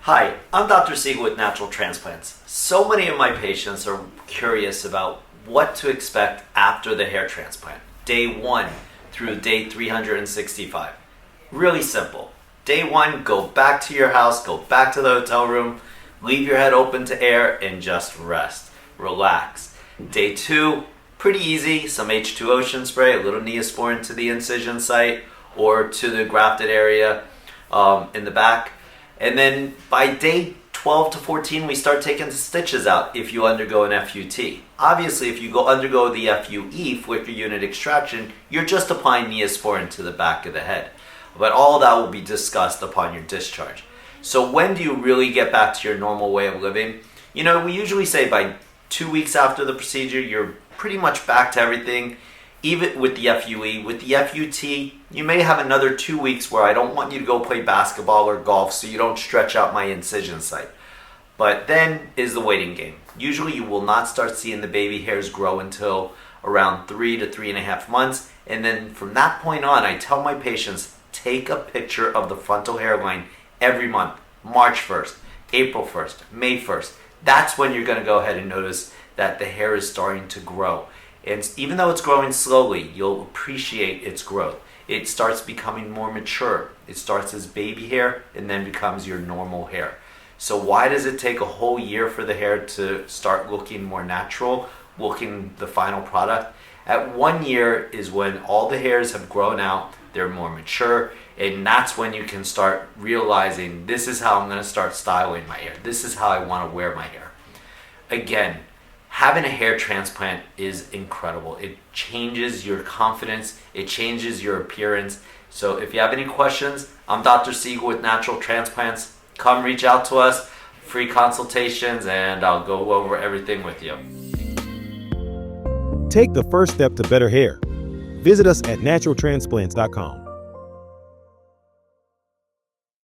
Hi, I'm Dr. Siegel with Natural Transplants. So many of my patients are curious about what to expect after the hair transplant, day 1 through day 365. Really simple. Day 1, go back to your house, go back to the hotel room, leave your head open to air and just rest, relax. Day 2, pretty easy, some H2 Ocean spray, a little Neosporin to the incision site or to the grafted area in the back. And then by day 12 to 14, we start taking the stitches out if you undergo an FUT. Obviously, if you undergo the FUE, flicker unit extraction, you're just applying Neosporin to the back of the head. But all that will be discussed upon your discharge. So when do you really get back to your normal way of living? You know, we usually say by 2 weeks after the procedure, you're pretty much back to everything. Even with the FUE, with the FUT, you may have another 2 weeks where I don't want you to go play basketball or golf so you don't stretch out my incision site. But then is the waiting game. Usually you will not start seeing the baby hairs grow until around 3 to 3.5 months. And then from that point on, I tell my patients, take a picture of the frontal hairline every month. March 1st, April 1st, May 1st. That's when you're going to go ahead and notice that the hair is starting to grow. And even though it's growing slowly, you'll appreciate its growth. It starts becoming more mature. It starts as baby hair and then becomes your normal hair. So why does it take a whole year for the hair to start looking more natural, looking the final product? At 1 year is when all the hairs have grown out, they're more mature, and that's when you can start realizing this is how I'm going to start styling my hair. This is how I want to wear my hair. Again, having a hair transplant is incredible. It changes your confidence. It changes your appearance. So if you have any questions, I'm Dr. Siegel with Natural Transplants. Come reach out to us, free consultations, and I'll go over everything with you. Take the first step to better hair. Visit us at naturaltransplants.com.